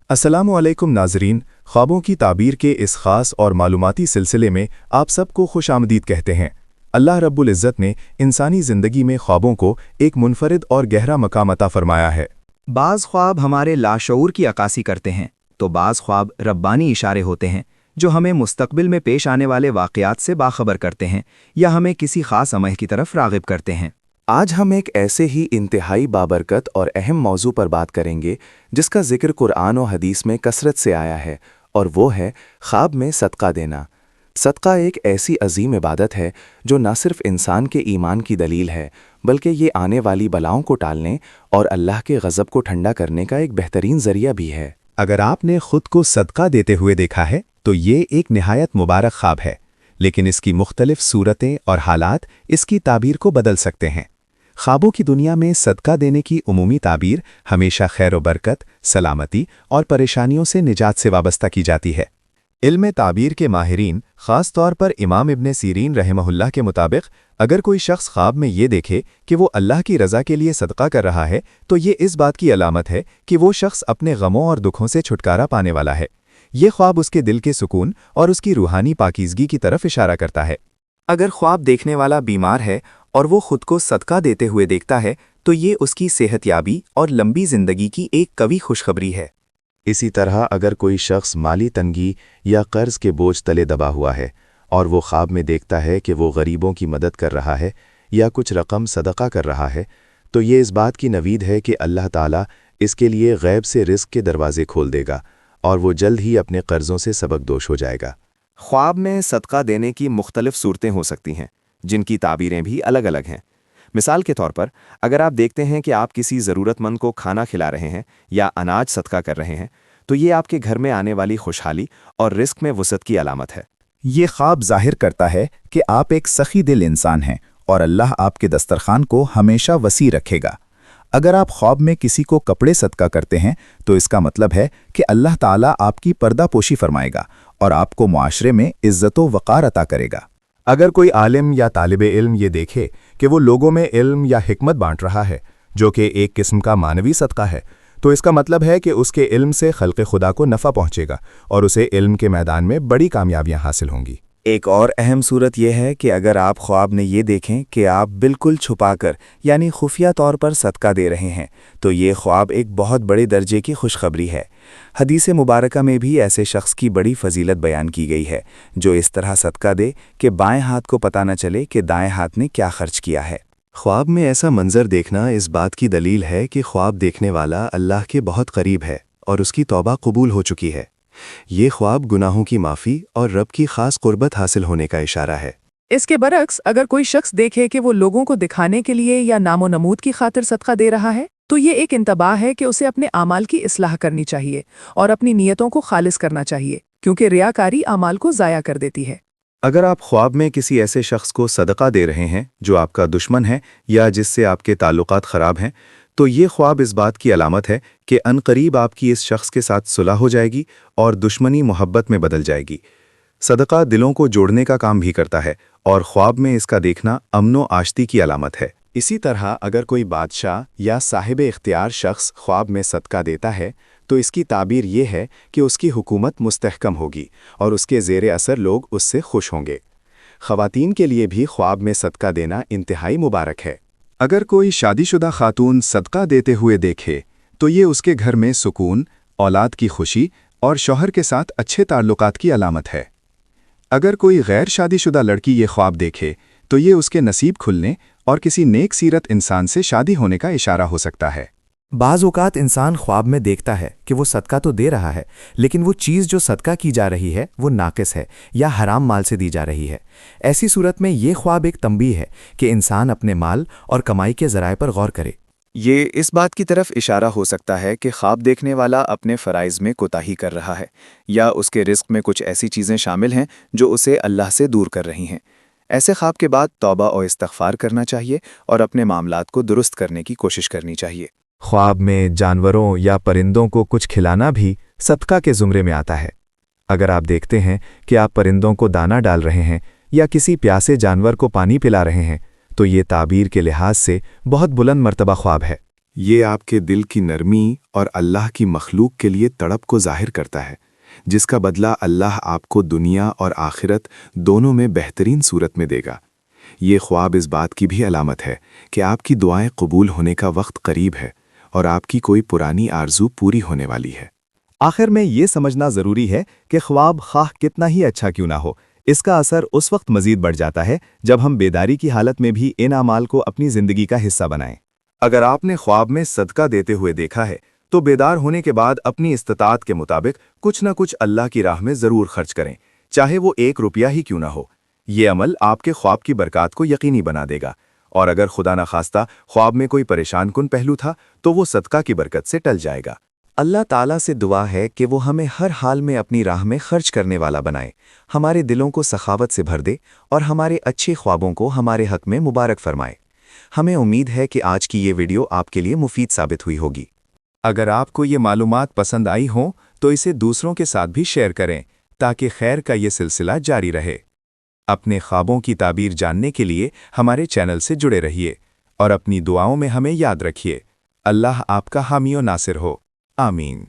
अस्सलामुअलैकुम नाज़रीन, ख्वाबों की ताबीर के इस ख़ास और मालूमाती सिलसिले में आप सबको खुश आमदीद कहते हैं। अल्लाह रब्बुल इज़्ज़त ने इंसानी ज़िंदगी में ख्वाबों को एक मुनफरिद और गहरा मकाम अता फ़रमाया है। बाज़ ख्वाब हमारे लाशऊर की अक्कासी करते हैं तो बाज़ ख्वाब रब्बानी इशारे होते हैं जो हमें मुस्तक़बिल में पेश आने वाले वाक़यात से बाखबर करते हैं या हमें किसी ख़ास अमल की तरफ राग़िब करते हैं। आज हम एक ऐसे ही इंतहाई बाबरकत और अहम मौजू पर बात करेंगे जिसका जिक्र कुरान और हदीस में कसरत से आया है, और वो है ख्वाब में सदका देना। सदका एक ऐसी अजीम इबादत है जो न सिर्फ इंसान के ईमान की दलील है, बल्कि ये आने वाली बलाओं को टालने और अल्लाह के गज़ब को ठंडा करने का एक बेहतरीन ज़रिया भी है। अगर आपने खुद को सदका देते हुए देखा है तो ये एक निहायत मुबारक ख्वाब है, लेकिन इसकी मुख्तलिफ सूरतें और हालात इसकी ताबीर को बदल सकते हैं। ख्वाबों की दुनिया में सदका देने की उमूमी ताबीर हमेशा खैर व बरकत, सलामती और परेशानियों से निजात से वाबस्ता की जाती है। इल्म ताबीर के माहिरीन, ख़ास तौर पर इमाम इब्न सीरीन रहमहुल्लाह के मुताबिक, अगर कोई शख्स ख्वाब में ये देखे कि वो अल्लाह की रज़ा के लिए सदका कर रहा है तो ये इस बात की अलामत है कि वो शख्स अपने गमों और दुखों से छुटकारा पाने वाला है। ये ख्वाब उसके दिल के सुकून और उसकी रूहानी पाकीज़गी की तरफ इशारा करता है। अगर ख्वाब देखने वाला बीमार है और वो खुद को सदका देते हुए देखता है तो ये उसकी सेहतयाबी और लंबी ज़िंदगी की एक कवी खुशखबरी है। इसी तरह अगर कोई शख्स माली तंगी या कर्ज़ के बोझ तले दबा हुआ है और वो ख्वाब में देखता है कि वो गरीबों की मदद कर रहा है या कुछ रकम सदका कर रहा है, तो ये इस बात की नवीद है कि अल्लाह ताला इसके लिए गैब से रिज़्क़ के दरवाज़े खोल देगा और वो जल्द ही अपने कर्ज़ों से सबकदोश हो जाएगा। ख्वाब में सदका देने की मुख्तलिफ सूरतें हो सकती हैं जिनकी ताबीरें भी अलग अलग हैं। मिसाल के तौर पर, अगर आप देखते हैं कि आप किसी ज़रूरतमंद को खाना खिला रहे हैं या अनाज सदका कर रहे हैं तो ये आपके घर में आने वाली खुशहाली और रिस्क में वसअत की अलामत है। ये ख्वाब जाहिर करता है कि आप एक सखी दिल इंसान हैं और अल्लाह आपके दस्तरखान को हमेशा वसी रखेगा। अगर आप ख्वाब में किसी को कपड़े सदका करते हैं तो इसका मतलब है कि अल्लाह ताला आपकी पर्दापोशी फरमाएगा और आपको मुआशरे में इज्जत व वक़ार अता करेगा। अगर कोई आलिम या तालिबे इल्म ये देखे कि वो लोगों में इल्म या हिकमत बांट रहा है, जो कि एक किस्म का मानवी सदका है, तो इसका मतलब है कि उसके इल्म से खल्क़े खुदा को नफ़ा पहुँचेगा और उसे इल्म के मैदान में बड़ी कामयाबियाँ हासिल होंगी। एक और अहम सूरत यह है कि अगर आप ख्वाब में ये देखें कि आप बिल्कुल छुपाकर यानी खुफिया तौर पर सदका दे रहे हैं तो ये ख्वाब एक बहुत बड़े दर्जे की खुशखबरी है। हदीस मुबारका में भी ऐसे शख्स की बड़ी फजीलत बयान की गई है जो इस तरह सदका दे कि बाएं हाथ को पता न चले कि दाएं हाथ ने क्या खर्च किया है। ख्वाब में ऐसा मंजर देखना इस बात की दलील है कि ख्वाब देखने वाला अल्लाह के बहुत करीब है और उसकी तौबा कबूल हो चुकी है। ये ख्वाब गुनाहों की माफ़ी और रब की ख़ास कुर्बत हासिल होने का इशारा है। इसके बरक्स अगर कोई शख्स देखे कि वो लोगों को दिखाने के लिए या नामो नमूद की खातिर सदका दे रहा है तो ये एक इंतबाह है कि उसे अपने आमाल की इस्लाह करनी चाहिए और अपनी नीयतों को खालिस करना चाहिए, क्योंकि रियाकारी आमाल को ज़ाया कर देती है। अगर आप ख्वाब में किसी ऐसे शख्स को सदका दे रहे हैं जो आपका दुश्मन है या जिससे आपके ताल्लुकात ख़राब हैं, तो ये ख्वाब इस बात की अलामत है कि अनकरीब आपकी इस शख्स के साथ सुलह हो जाएगी और दुश्मनी मोहब्बत में बदल जाएगी। सदका दिलों को जोड़ने का काम भी करता है और ख्वाब में इसका देखना अमनो आश्ती की अलामत है। इसी तरह अगर कोई बादशाह या साहिब इख्तियार शख्स ख्वाब में सदका देता है तो इसकी ताबीर ये है कि उसकी हुकूमत मुस्तहकम होगी और उसके ज़ेरे असर लोग उससे खुश होंगे। ख़वातीन के लिए भी ख्वाब में सदका देना इंतहाई मुबारक है। अगर कोई शादीशुदा खातून सदका देते हुए देखे तो ये उसके घर में सुकून, औलाद की खुशी और शौहर के साथ अच्छे ताल्लुकात की अलामत है। अगर कोई गैर शादीशुदा लड़की ये ख्वाब देखे तो ये उसके नसीब खुलने और किसी नेक सीरत इंसान से शादी होने का इशारा हो सकता है। बाज़ औक़ात इंसान ख्वाब में देखता है कि वो सदका तो दे रहा है, लेकिन वो चीज़ जो सदका की जा रही है वो नाक़िस है या हराम माल से दी जा रही है। ऐसी सूरत में ये ख्वाब एक तंबीह है कि इंसान अपने माल और कमाई के ज़राए पर गौर करे। ये इस बात की तरफ इशारा हो सकता है कि ख्वाब देखने वाला अपने फ़राइज़ में कोताही कर रहा है या उसके रिज़्क़ में कुछ ऐसी चीज़ें शामिल हैं जो उसे अल्लाह से दूर कर रही हैं। ऐसे ख्वाब के बाद तौबा और इस्तिग़फ़ार करना चाहिए और अपने मामलात को दुरुस्त करने की कोशिश करनी चाहिए। ख्वाब में जानवरों या परिंदों को कुछ खिलाना भी सदका के ज़ुमरे में आता है। अगर आप देखते हैं कि आप परिंदों को दाना डाल रहे हैं या किसी प्यासे जानवर को पानी पिला रहे हैं तो ये ताबीर के लिहाज से बहुत बुलंद मर्तबा ख्वाब है। یہ آپ کے دل کی نرمی اور اللہ کی مخلوق کے لیے تڑپ کو ظاہر کرتا ہے، جس کا بدلہ اللہ آپ کو دنیا اور آخرت دونوں میں بہترین صورت میں دے گا۔ یہ خواب اس بات کی بھی علامت ہے کہ آپ کی دعائیں قبول ہونے کا وقت قریب ہے اور آپ کی کوئی پرانی آرزو پوری ہونے والی ہے۔ آخر میں یہ سمجھنا ضروری ہے کہ خواب خواہ کتنا ہی اچھا کیوں نہ ہو، اس کا اثر اس وقت مزید بڑھ جاتا ہے جب ہم بیداری کی حالت میں بھی ان اعمال کو اپنی زندگی کا حصہ بنائیں۔ اگر آپ نے خواب میں صدقہ دیتے ہوئے دیکھا ہے تو بیدار ہونے کے بعد اپنی استطاعت کے مطابق کچھ نہ کچھ اللہ کی راہ میں ضرور خرچ کریں، چاہے وہ 1 روپیہ ہی کیوں نہ ہو۔ یہ عمل آپ کے خواب کی برکات کو یقینی بنا دے گا، اور اگر خدا نخواستہ خواب میں کوئی پریشان کن پہلو تھا تو وہ صدقہ کی برکت سے ٹل جائے گا۔ اللہ تعالیٰ سے دعا ہے کہ وہ ہمیں ہر حال میں اپنی راہ میں خرچ کرنے والا بنائے، ہمارے دلوں کو سخاوت سے بھر دے اور ہمارے اچھے خوابوں کو ہمارے حق میں مبارک فرمائے۔ ہمیں امید ہے کہ آج کی یہ ویڈیو آپ کے لیے مفید ثابت ہوئی ہوگی۔ اگر آپ کو یہ معلومات پسند آئی ہوں تو اسے دوسروں کے ساتھ بھی شیئر کریں تاکہ خیر کا یہ سلسلہ جاری رہے۔ اپنے خوابوں کی تعبیر جاننے کے لیے ہمارے چینل سے جڑے رہیے اور اپنی دعاؤں میں ہمیں یاد رکھیے۔ اللہ آپ کا حامی و ناصر ہو۔ آمین۔